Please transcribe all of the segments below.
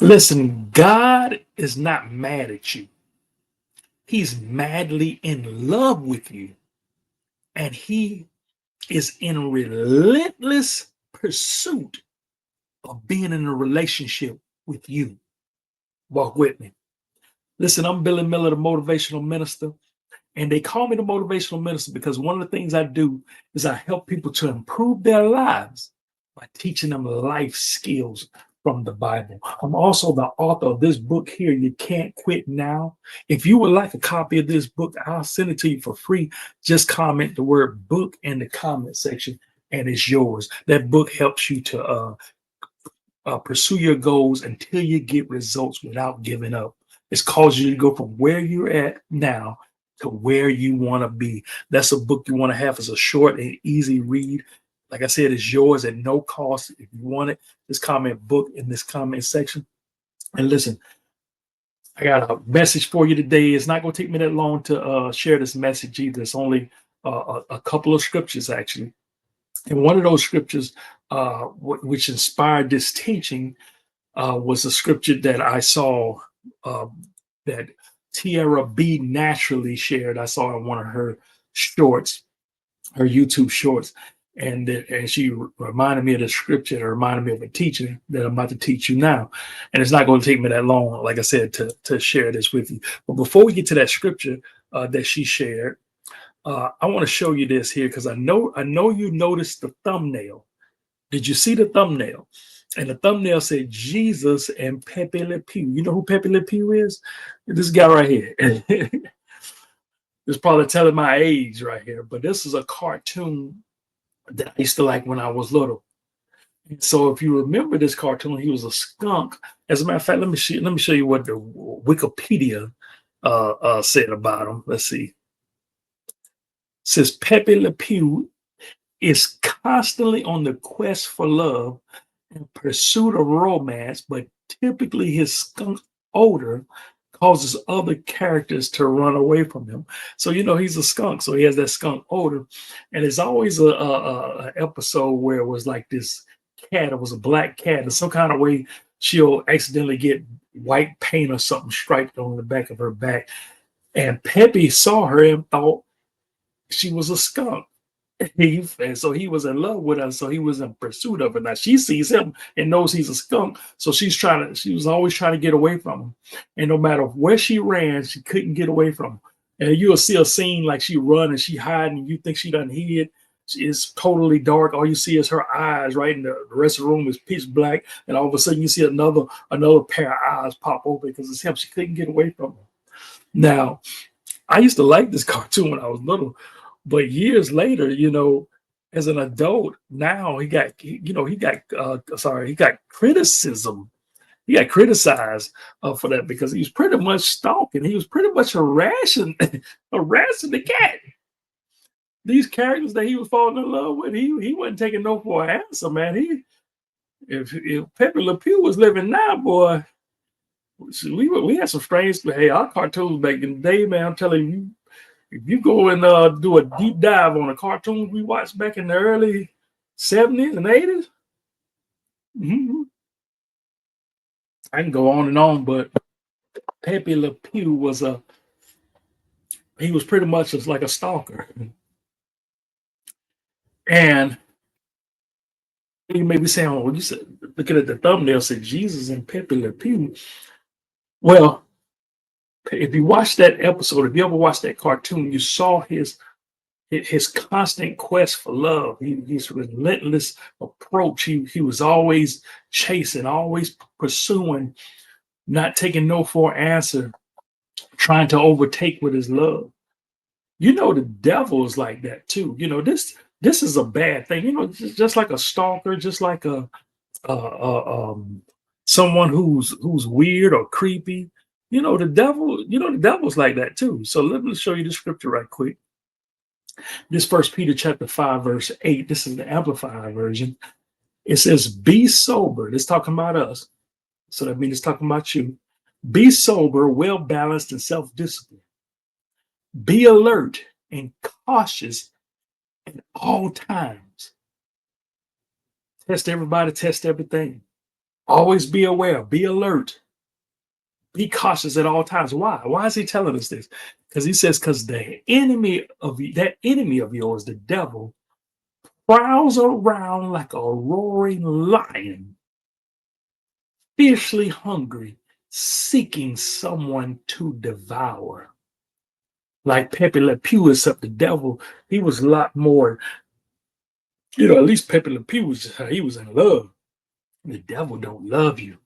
Listen, God is not mad at you. He's madly in love with you, and he is in relentless pursuit of being in a relationship with you. Walk with me. Listen, I'm Billy Miller, the motivational minister, and they call me the motivational minister because one of the things I do is I help people to improve their lives by teaching them life skills from the Bible. I'm also the author of this book here, You Can't Quit Now. If you would like a copy of this book, I'll send it to you for free. Just comment the word book in the comment section and it's yours. That book helps you to pursue your goals until you get results without giving up. It's caused you to go from where you're at now to where you want to be. That's a book you want to have. It's a short and easy read. Like I said, it's yours at no cost. If you want it, just comment book in this comment section. And listen, I got a message for you today. It's not going to take me that long to share this message either. It's only a couple of scriptures actually. And one of those scriptures, which inspired this teaching, was a scripture that I saw uh, that Tierra B naturally shared. I saw in one of her shorts, her YouTube shorts, and she reminded me of the scripture. It reminded me of a teaching that I'm about to teach you now, and it's not going to take me that long, like I said, to share this with you. But before we get to that scripture that she shared, I want to show you this here because I know you noticed the thumbnail. Did you see the thumbnail? And the thumbnail said Jesus and Pepe Le Pew. You know who Pepe Le Pew is? This guy right here. It's probably telling my age right here, but this is a cartoon that I used to like when I was little. And so if you remember this cartoon, he was a skunk. As a matter of fact, let me show you what the Wikipedia said about him. Let's see. It says Pepe Le Pew is constantly on the quest for love and pursuit of romance, but typically his skunk odor causes other characters to run away from him. So he's a skunk, so he has that skunk odor, and there's always a episode where it was like this cat. It was a black cat, in some kind of way she'll accidentally get white paint or something striped on the back of her back, and Peppy saw her and thought she was a skunk. And so he was in love with her, so he was in pursuit of her. Now she sees him and knows he's a skunk, so she was always trying to get away from him. And no matter where she ran, she couldn't get away from him. And you'll see a scene like she run and she hiding, and you think she done hid. It's totally dark. All you see is her eyes, right? And the rest of the room is pitch black. And all of a sudden you see another pair of eyes pop open because it's him. She couldn't get away from him. Now, I used to like this cartoon when I was little, but years later, as an adult, now he got criticism. He got criticized for that because he was pretty much stalking. He was pretty much harassing harassing the cat. These characters that he was falling in love with, he wasn't taking no for an answer, man. If Pepe Le Pew was living now, boy, we had some strange. Hey, our cartoons back in the day, man. I'm telling you, if you go and do a deep dive on the cartoons we watched back in the early 70s and 80s, mhm, I can go on and on, but Pepe Le Pew he was pretty much just like a stalker. And you may be saying, well, you said, looking at the thumbnail, said Jesus and Pepe Le Pew. Well, if you watch that episode, if you ever watched that cartoon, you saw his constant quest for love, his relentless approach. He was always chasing, always pursuing, not taking no for an answer, trying to overtake with his love. The devil is like that too. This is a bad thing. Just like a stalker, just like a someone who's weird or creepy. The devil's like that too. So let me show you the scripture right quick. This First Peter chapter 5, verse 8. This is the Amplified version. It says, be sober. It's talking about us. So that means it's talking about you. Be sober, well balanced, and self-disciplined. Be alert and cautious at all times. Test everybody, test everything. Always be aware, be alert, be cautious at all times. Why? Why is he telling us this? Because he says, because the enemy of that enemy of yours, the devil, prowls around like a roaring lion, fiercely hungry, seeking someone to devour. Like Pepe Le Pew, except the devil, he was a lot more, at least Pepe Le Pew he was in love. The devil don't love you.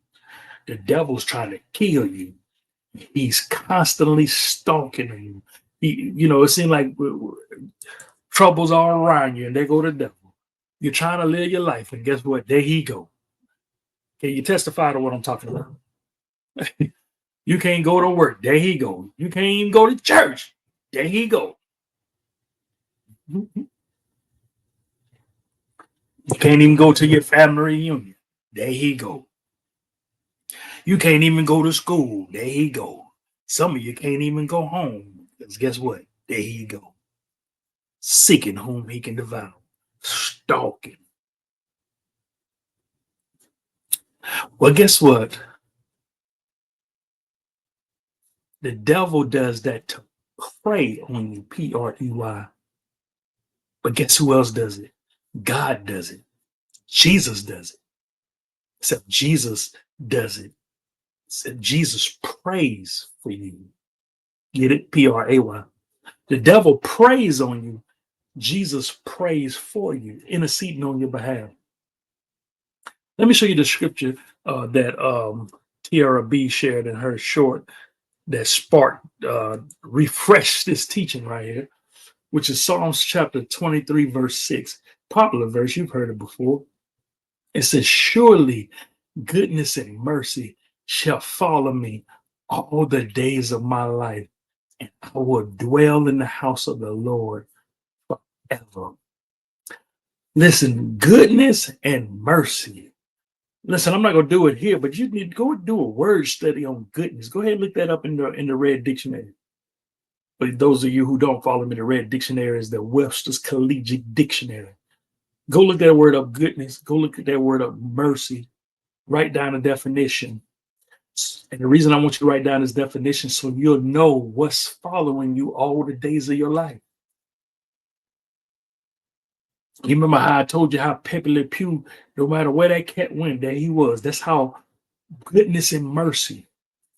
The devil's trying to kill you. He's constantly stalking you. It seems like troubles all around you, and there go the devil. You're trying to live your life, and guess what? There he go. Can you testify to what I'm talking about? You can't go to work. There he go. You can't even go to church. There he go. You can't even go to your family reunion. There he go. You can't even go to school. There he go. Some of you can't even go home. Because guess what? There he go. Seeking whom he can devour. Stalking. Well, guess what? The devil does that to prey on you, Prey. But guess who else does it? God does it. Jesus does it. Except Jesus does it. Except Jesus prays for you. Get it? Pray. The devil preys on you. Jesus prays for you, interceding on your behalf. Let me show you the scripture that Tiara B shared in her short that sparked, refreshed this teaching right here, which is Psalms chapter 23, verse 6. Popular verse, you've heard it before. It says, surely goodness and mercy shall follow me all the days of my life, and I will dwell in the house of the Lord forever. Listen, goodness and mercy. Listen, I'm not going to do it here, but you need to go do a word study on goodness. Go ahead and look that up in the Red Dictionary. But those of you who don't follow me, the Red Dictionary is the Webster's Collegiate Dictionary. Go look that word up, goodness. Go look at that word up, mercy. Write down a definition. And the reason I want you to write down this definition so you'll know what's following you all the days of your life. You remember how I told you how Pepe Le Pew, no matter where that cat went, there he was. That's how goodness and mercy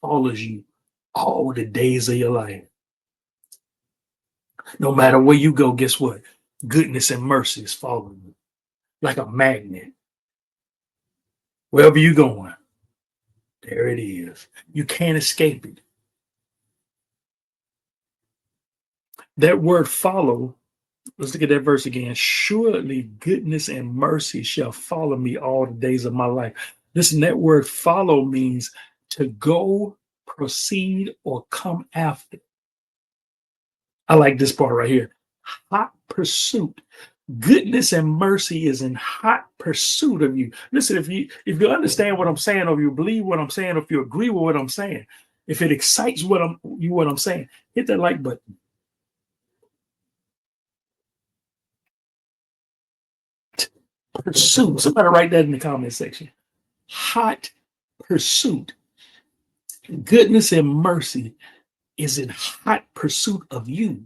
follows you all the days of your life. No matter where you go, guess what? Goodness and mercy is following you like a magnet. Wherever you're going, there it is. You can't escape it. That word follow, let's look at that verse again. Surely goodness and mercy shall follow me all the days of my life. Listen, that word follow means to go, proceed, or come after. I like this part right here. Hot pursuit. Goodness and mercy is in hot pursuit of you. Listen, if you understand what I'm saying, or you believe what I'm saying, or if you agree with what I'm saying, if it excites what I'm saying, hit that like button. Pursuit. Somebody write that in the comment section. Hot pursuit. Goodness and mercy is in hot pursuit of you.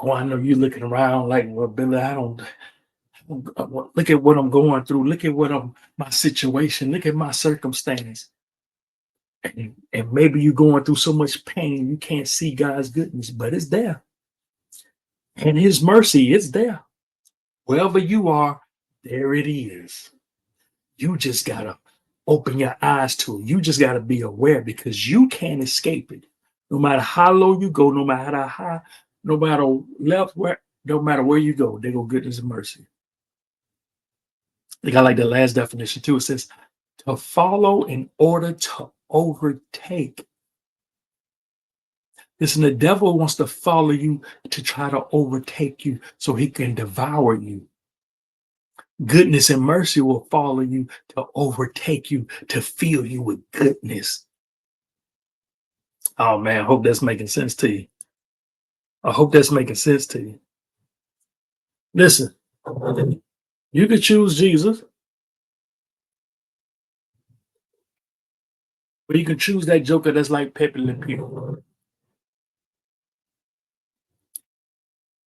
Oh, I know you're looking around like, well, Billy, I don't look at what I'm going through. Look at my situation. Look at my circumstance. And maybe you're going through so much pain, you can't see God's goodness, but it's there. And his mercy is there. Wherever you are, there it is. You just got to open your eyes to it. You just got to be aware because you can't escape it. No matter how low you go, no matter how high, no matter left, where, no matter where you go, there go goodness and mercy. I think I like the last definition too. It says to follow in order to overtake. Listen, the devil wants to follow you to try to overtake you so he can devour you. Goodness and mercy will follow you to overtake you, to fill you with goodness. Oh man, I hope that's making sense to you. I hope that's making sense to you. Listen, you could choose Jesus Or you can choose that joker that's like Pepe Le Pew.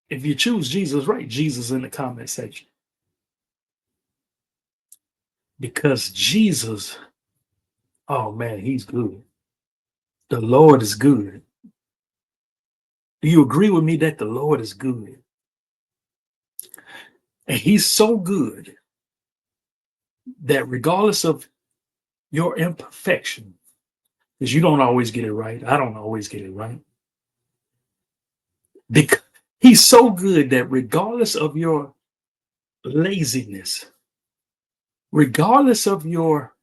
If you choose Jesus, write Jesus in the comment section. Because Jesus, oh man, he's good. The Lord is good. Do you agree with me that the Lord is good? And he's so good that regardless of your imperfection, because you don't always get it right, I don't always get it right. Because he's so good that regardless of your laziness, regardless of your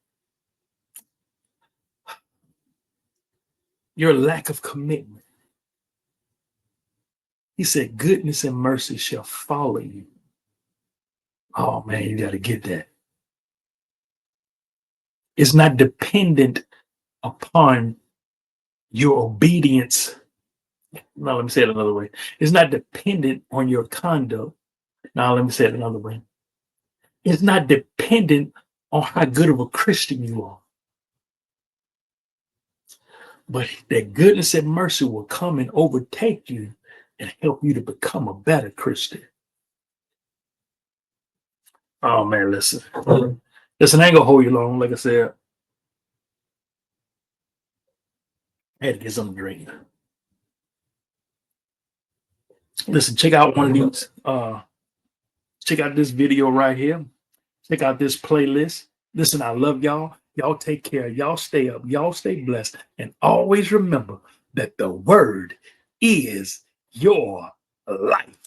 lack of commitment, he said, goodness and mercy shall follow you. Oh man, you got to get that. It's not dependent upon your obedience. Now, let me say it another way. It's not dependent on your conduct. Now, let me say it another way. It's not dependent on how good of a Christian you are. But that goodness and mercy will come and overtake you and help you to become a better Christian. Oh man, listen. Listen, I ain't gonna hold you long. Like I said, I had to get something to drink. Listen, check out one of these. Check out this video right here. Check out this playlist. Listen, I love y'all. Y'all take care. Y'all stay up. Y'all stay blessed. And always remember that the word is your life.